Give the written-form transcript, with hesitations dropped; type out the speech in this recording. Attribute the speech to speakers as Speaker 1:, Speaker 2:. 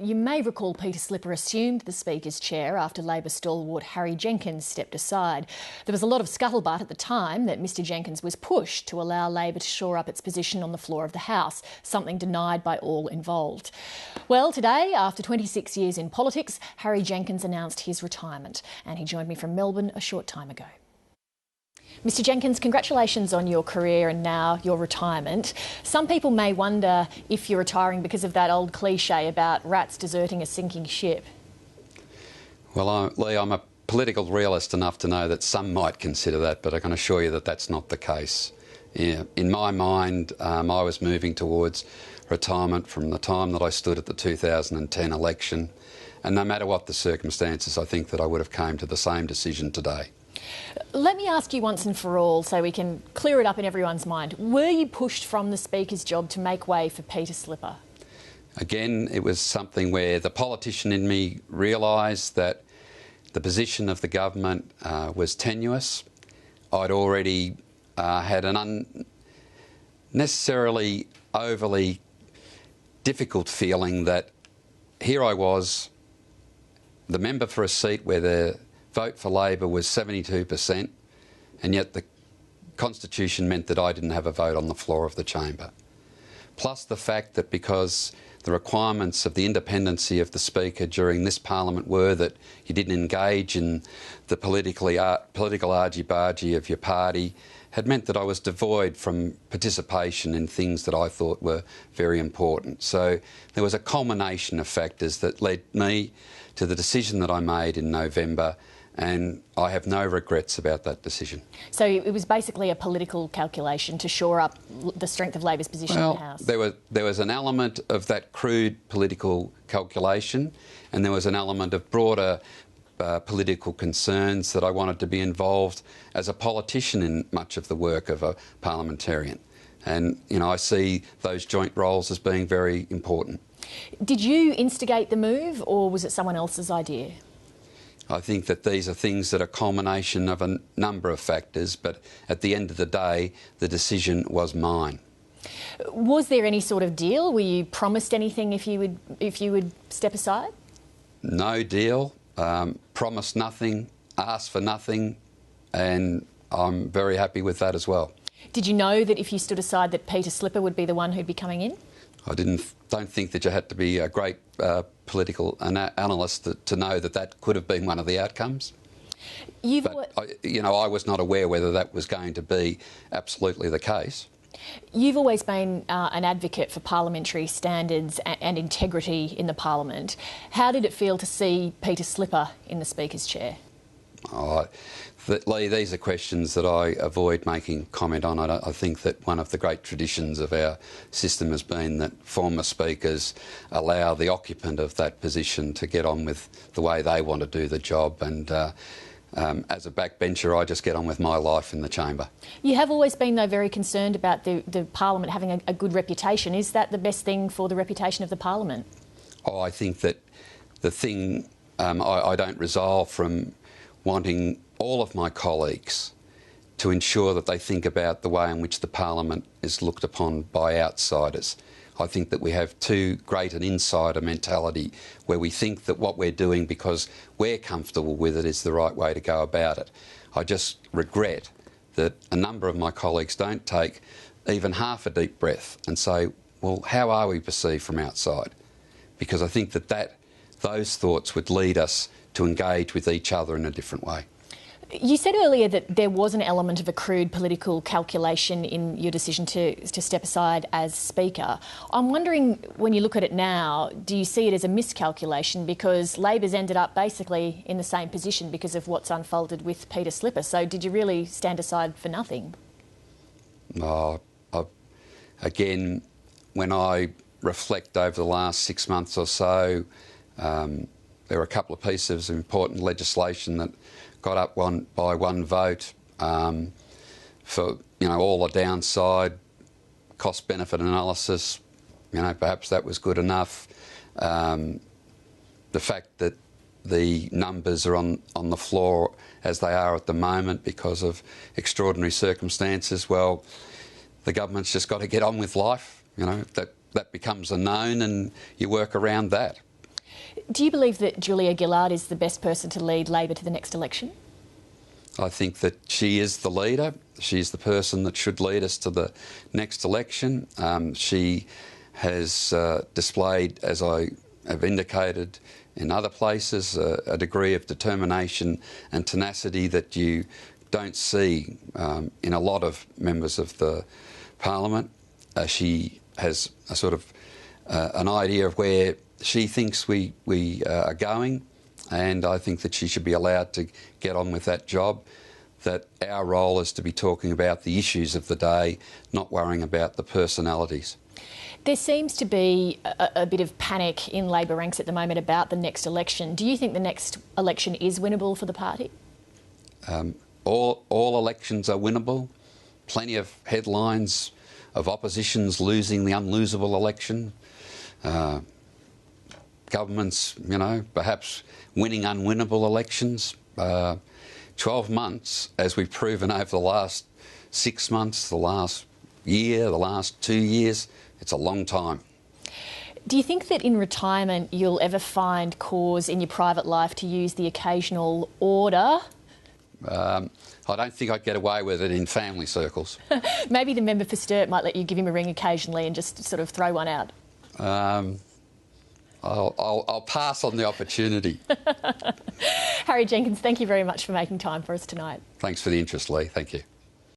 Speaker 1: you may recall Peter Slipper assumed the Speaker's chair after Labor stalwart Harry Jenkins stepped aside. There was a lot of scuttlebutt at the time that Mr Jenkins was pushed to allow Labor to shore up its position on the floor of the House, something denied by all involved. Well, today, after 26 years in politics, Harry Jenkins announced his retirement, and he joined me from Melbourne a short time ago. Mr Jenkins, congratulations on your career and now your retirement. Some people may wonder if you're retiring because of that old cliche about rats deserting a sinking ship.
Speaker 2: Well, Lee, I'm a political realist enough to know that some might consider that, but I can assure you that that's not the case. Yeah, in my mind, I was moving towards retirement from the time that I stood at the 2010 election, and no matter what the circumstances, I think that I would have come to the same decision today.
Speaker 1: Let me ask you once and for all so we can clear it up in everyone's mind. Were you pushed from the Speaker's job to make way for Peter Slipper?
Speaker 2: Again, it was something where the politician in me realised that the position of the government was tenuous. I'd already had an unnecessarily overly difficult feeling that here I was, the member for a seat where the vote for Labor was 72%, and yet the Constitution meant that I didn't have a vote on the floor of the chamber. Plus the fact that because the requirements of the independency of the Speaker during this Parliament were that you didn't engage in the political argy-bargy of your party, had meant that I was devoid from participation in things that I thought were very important. So there was a culmination of factors that led me to the decision that I made in November, and I have no regrets about that decision.
Speaker 1: So it was basically a political calculation to shore up the strength of Labor's position in the House?
Speaker 2: There was an element of that crude political calculation, and there was an element of broader political concerns that I wanted to be involved as a politician in much of the work of a parliamentarian. And, you know, I see those joint roles as being very important.
Speaker 1: Did you instigate the move, or was it someone else's idea?
Speaker 2: I think that these are things that are a culmination of a number of factors, but at the end of the day, the decision was mine.
Speaker 1: Was there any sort of deal? Were you promised anything if you would step aside?
Speaker 2: No deal, promised nothing, asked for nothing, and I'm very happy with that as well.
Speaker 1: Did you know that if you stood aside that Peter Slipper would be the one who'd be coming in?
Speaker 2: I don't think that you had to be a great political analyst to know that that could have been one of the outcomes. But I was not aware whether that was going to be absolutely the case.
Speaker 1: You've always been an advocate for parliamentary standards and integrity in the Parliament. How did it feel to see Peter Slipper in the Speaker's chair?
Speaker 2: Lee, these are questions that I avoid making comment on. I think that one of the great traditions of our system has been that former speakers allow the occupant of that position to get on with the way they want to do the job, and as a backbencher, I just get on with my life in the chamber.
Speaker 1: You have always been, though, very concerned about the Parliament having a good reputation. Is that the best thing for the reputation of the Parliament?
Speaker 2: Oh, I think that the thing I don't resolve from wanting all of my colleagues to ensure that they think about the way in which the Parliament is looked upon by outsiders. I think that we have too great an insider mentality where we think that what we're doing because we're comfortable with it is the right way to go about it. I just regret that a number of my colleagues don't take even half a deep breath and say, well, how are we perceived from outside? Because I think that those thoughts would lead us to engage with each other in a different way.
Speaker 1: You said earlier that there was an element of a crude political calculation in your decision to step aside as Speaker. I'm wondering, when you look at it now, do you see it as a miscalculation because Labor's ended up basically in the same position because of what's unfolded with Peter Slipper? So did you really stand aside for nothing?
Speaker 2: Again, when I reflect over the last 6 months or so, there were a couple of pieces of important legislation that got up by one vote for all the downside, cost-benefit analysis. Perhaps that was good enough. The fact that the numbers are on the floor as they are at the moment because of extraordinary circumstances, well, the government's just got to get on with life. That becomes a known and you work around that.
Speaker 1: Do you believe that Julia Gillard is the best person to lead Labor to the next election?
Speaker 2: I think that she is the leader. She's the person that should lead us to the next election. She has displayed, as I have indicated in other places, a degree of determination and tenacity that you don't see in a lot of members of the Parliament. She has a sort of an idea of where she thinks we are going, and I think that she should be allowed to get on with that job, that our role is to be talking about the issues of the day, not worrying about the personalities.
Speaker 1: There seems to be a bit of panic in Labor ranks at the moment about the next election. Do you think the next election is winnable for the party?
Speaker 2: All elections are winnable. Plenty of headlines of oppositions losing the unlosable election. Governments, perhaps winning unwinnable elections. 12 months, as we've proven over the last 6 months, the last year, the last 2 years, it's a long time.
Speaker 1: Do you think that in retirement you'll ever find cause in your private life to use the occasional order?
Speaker 2: I don't think I'd get away with it in family circles.
Speaker 1: Maybe the member for Sturt might let you give him a ring occasionally and just sort of throw one out.
Speaker 2: I'll pass on the opportunity.
Speaker 1: Harry Jenkins, thank you very much for making time for us tonight.
Speaker 2: Thanks for the interest, Lee. Thank you.